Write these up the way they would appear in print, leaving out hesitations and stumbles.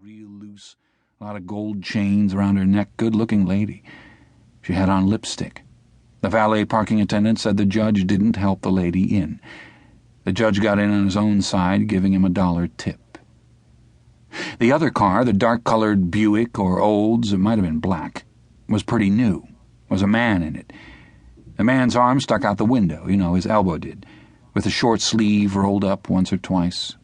real loose, a lot of gold chains around her neck, good-looking lady. She had on lipstick. The valet parking attendant said the judge didn't help the lady in. The judge got in on his own side, giving him $1 tip. The other car, the dark-colored Buick or Olds, it might have been black, was pretty new. There was a man in it. The man's arm stuck out the window, his elbow did, with a short sleeve rolled up once or twice.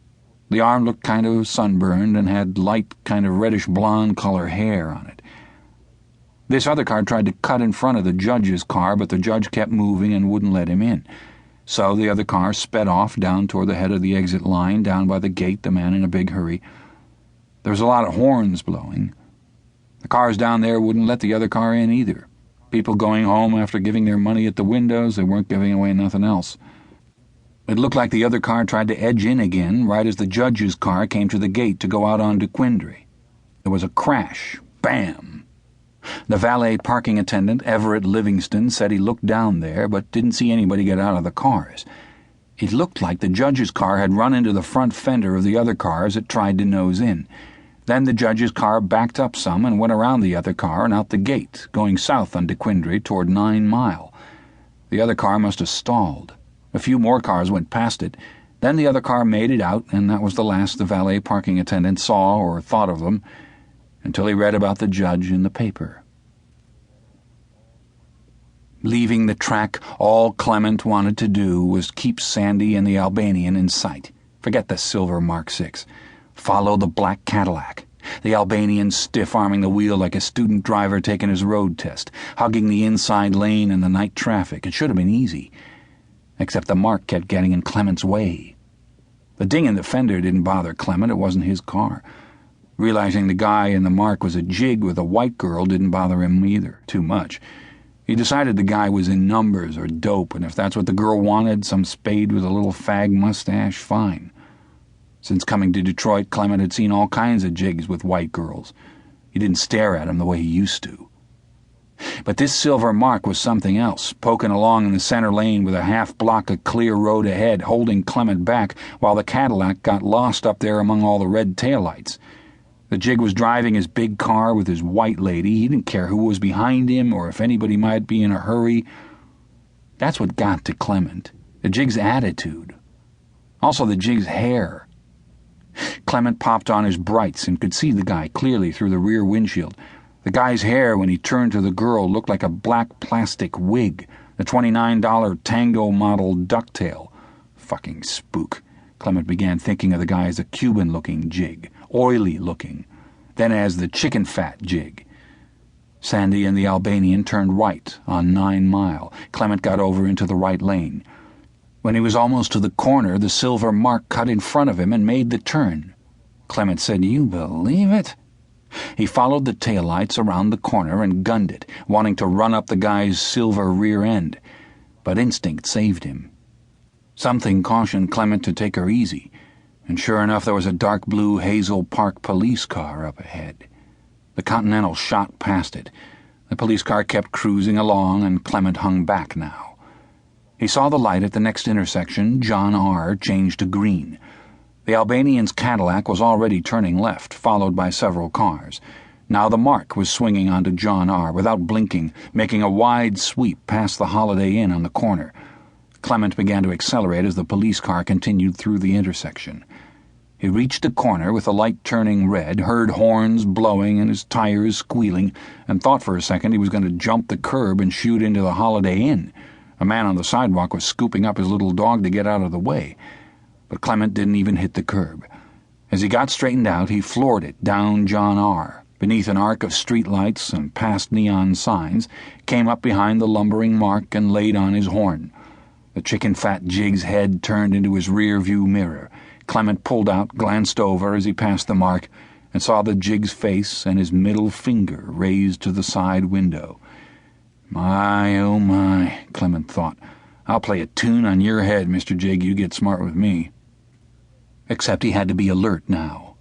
The arm looked kind of sunburned and had light, kind of reddish-blonde color hair on it. This other car tried to cut in front of the judge's car, but the judge kept moving and wouldn't let him in. So the other car sped off down toward the head of the exit line, down by the gate, the man in a big hurry. There was a lot of horns blowing. The cars down there wouldn't let the other car in either. People going home after giving their money at the windows, they weren't giving away nothing else. It looked like the other car tried to edge in again right as the judge's car came to the gate to go out onto Quindry. There was a crash. Bam! The valet parking attendant, Everett Livingston, said he looked down there but didn't see anybody get out of the cars. It looked like the judge's car had run into the front fender of the other car as it tried to nose in. Then the judge's car backed up some and went around the other car and out the gate, going south on DeQuindry toward 9 Mile. The other car must have stalled. A few more cars went past it. Then the other car made it out, and that was the last the valet parking attendant saw or thought of them, until he read about the judge in the paper. Leaving the track, all Clement wanted to do was keep Sandy and the Albanian in sight. Forget the silver Mark 6. Follow the black Cadillac. The Albanian stiff-arming the wheel like a student driver taking his road test, hugging the inside lane in the night traffic. It should have been easy. Except the Mark kept getting in Clement's way. The ding in the fender didn't bother Clement. It wasn't his car. Realizing the guy in the Mark was a jig with a white girl didn't bother him either, too much. He decided the guy was in numbers or dope, and if that's what the girl wanted, some spade with a little fag mustache, fine. Since coming to Detroit, Clement had seen all kinds of jigs with white girls. He didn't stare at them the way he used to. But this silver Mark was something else, poking along in the center lane with a half-block of clear road ahead, holding Clement back while the Cadillac got lost up there among all the red taillights. The jig was driving his big car with his white lady. He didn't care who was behind him or if anybody might be in a hurry. That's what got to Clement, the jig's attitude. Also the jig's hair. Clement popped on his brights and could see the guy clearly through the rear windshield. The guy's hair, when he turned to the girl, looked like a black plastic wig, the $29 Tango model ducktail. Fucking spook. Clement began thinking of the guy as a Cuban-looking jig, oily-looking, then as the chicken-fat jig. Sandy and the Albanian turned right on 9 Mile. Clement got over into the right lane. When he was almost to the corner, the silver Mark cut in front of him and made the turn. Clement said, "You believe it?" He followed the taillights around the corner and gunned it, wanting to run up the guy's silver rear end. But instinct saved him. Something cautioned Clement to take her easy, and sure enough there was a dark blue Hazel Park police car up ahead. The Continental shot past it. The police car kept cruising along, and Clement hung back now. He saw the light at the next intersection, John R., change to green. The Albanian's Cadillac was already turning left, followed by several cars. Now the Mark was swinging onto John R. without blinking, making a wide sweep past the Holiday Inn on the corner. Clement began to accelerate as the police car continued through the intersection. He reached the corner with the light turning red, heard horns blowing and his tires squealing, and thought for a second he was going to jump the curb and shoot into the Holiday Inn. A man on the sidewalk was scooping up his little dog to get out of the way. But Clement didn't even hit the curb. As he got straightened out, he floored it down John R., beneath an arc of streetlights and past neon signs, came up behind the lumbering Mark and laid on his horn. The chicken-fat jig's head turned into his rear-view mirror. Clement pulled out, glanced over as he passed the Mark, and saw the jig's face and his middle finger raised to the side window. "My, oh my," Clement thought. "I'll play a tune on your head, Mr. Jig, you get smart with me." Except he had to be alert now.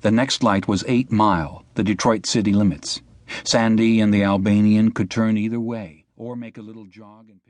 The next light was 8 Mile, the Detroit city limits. Sandy and the Albanian could turn either way, or make a little jog and pick